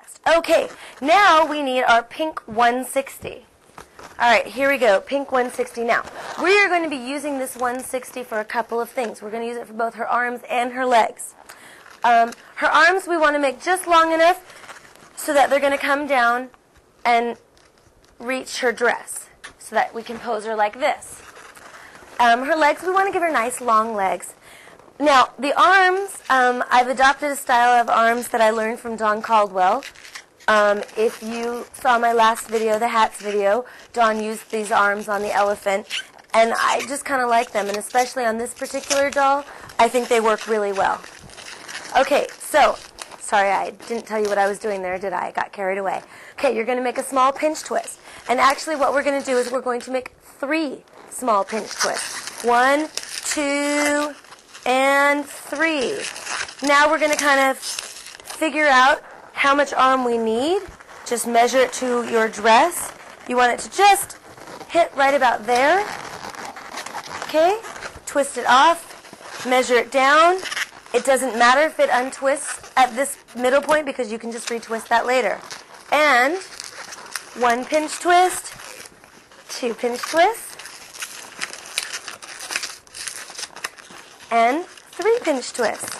fast. Okay, now we need our pink 160. All right, here we go, pink 160. Now, we are going to be using this 160 for a couple of things. We're going to use it for both her arms and her legs. Her arms we want to make just long enough so that they're going to come down and reach her dress so that we can pose her like this. Her legs, we want to give her nice long legs. Now, the arms, I've adopted a style of arms that I learned from Dawn Caldwell. If you saw my last video, the hats video, Dawn used these arms on the elephant, and I just kind of like them, and especially on this particular doll, I think they work really well. Okay, so, sorry, I didn't tell you what I was doing there, did I? I got carried away. Okay, you're going to make a small pinch twist, and actually what we're going to do is we're going to make 3 small pinch twists. 1, 2, and 3. Now we're going to kind of figure out how much arm we need. Just measure it to your dress. You want it to just hit right about there. Okay? Twist it off. Measure it down. It doesn't matter if it untwists at this middle point because you can just retwist that later. And 1 pinch twist, 2 pinch twists, and 3 pinch twists.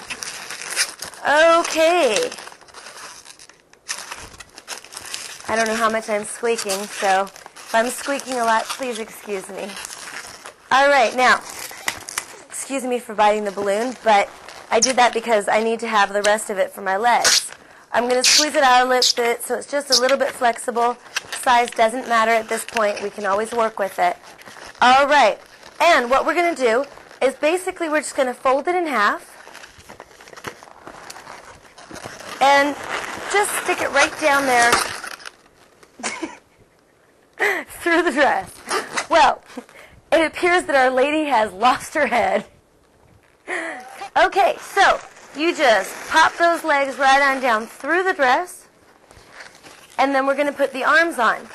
Okay. I don't know how much I'm squeaking, so if I'm squeaking a lot, please excuse me. All right, now, excuse me for biting the balloon, but I did that because I need to have the rest of it for my legs. I'm going to squeeze it out a little bit so it's just a little bit flexible. Size doesn't matter at this point. We can always work with it. All right, and what we're going to do is basically we're just going to fold it in half and just stick it right down there through the dress. Well, it appears that our lady has lost her head. Okay, so you just pop those legs right on down through the dress, and then we're going to put the arms on.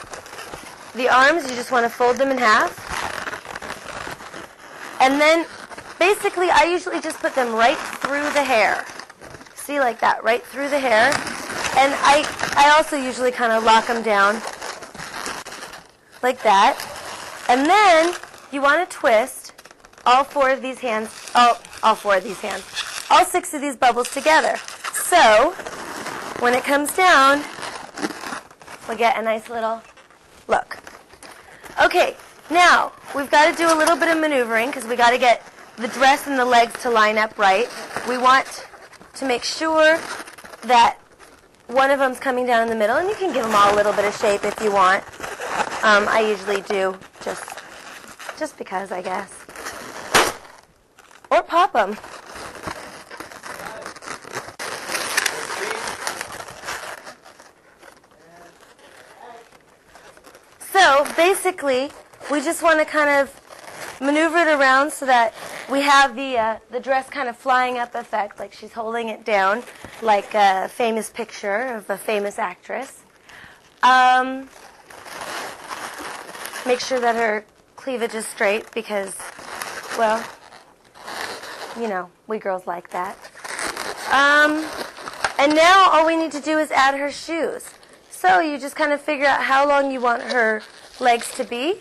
The arms, you just want to fold them in half. And then, basically, I usually just put them right through the hair. See, like that, right through the hair. And I also usually kind of lock them down like that. And then you want to twist all 4 of these hands, all 4 of these hands, all 6 of these bubbles together. So when it comes down, we'll get a nice little look. Okay, now we've got to do a little bit of maneuvering because we got to get the dress and the legs to line up right. We want to make sure that one of them's coming down in the middle, and you can give them all a little bit of shape if you want. I usually do just because, I guess. Or pop them. So basically, we just want to kind of maneuver it around so that we have the dress kind of flying up effect, like she's holding it down, like a famous picture of a famous actress. Make sure that her cleavage is straight because, well, you know, we girls like that. And now all we need to do is add her shoes. So you just kind of figure out how long you want her legs to be,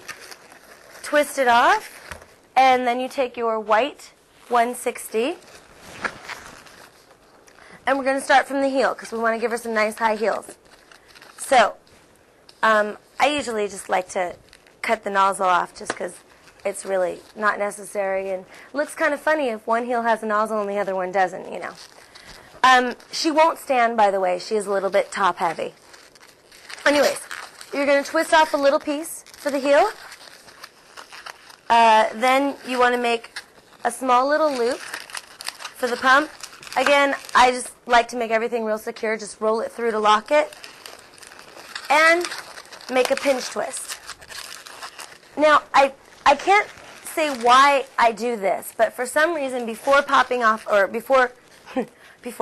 twist it off, and then you take your white 160, and we're going to start from the heel because we want to give her some nice high heels. So I usually just like to cut the nozzle off just because it's really not necessary, and it looks kind of funny if one heel has a nozzle and the other one doesn't, you know. She won't stand, by the way. She is a little bit top heavy. Anyways, you're going to twist off a little piece for the heel. Then you want to make a small little loop for the pump. Again, I just like to make everything real secure. Just roll it through to lock it. And make a pinch twist. Now, I can't say why I do this, but for some reason before popping off, or before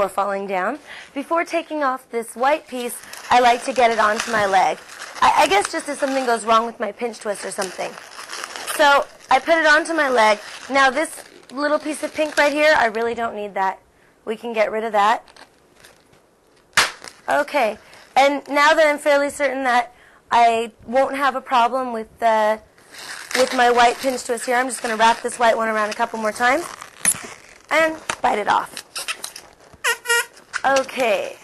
falling down, before taking off this white piece, I like to get it onto my leg. I guess just if something goes wrong with my pinch twist or something. So I put it onto my leg. Now this little piece of pink right here, I really don't need that. We can get rid of that. Okay, And now that I'm fairly certain that I won't have a problem with my white pinch twist here, I'm just going to wrap this white one around a couple more times and bite it off. Okay.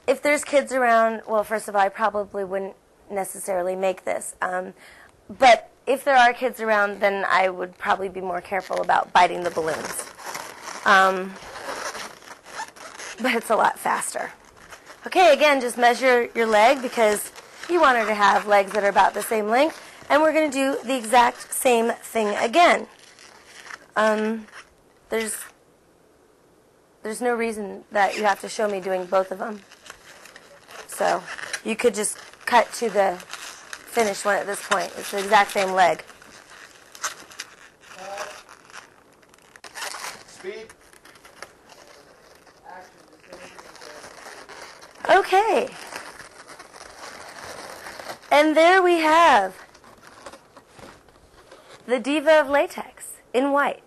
If there's kids around, well, first of all, I probably wouldn't necessarily make this. But if there are kids around, then I would probably be more careful about biting the balloons. But it's a lot faster. Okay, again, just measure your leg because you want her to have legs that are about the same length. And we're going to do the exact same thing again. There's no reason that you have to show me doing both of them. So you could just cut to the finished one at this point. It's the exact same leg. Speed. Okay. And there we have the Diva of latex in white.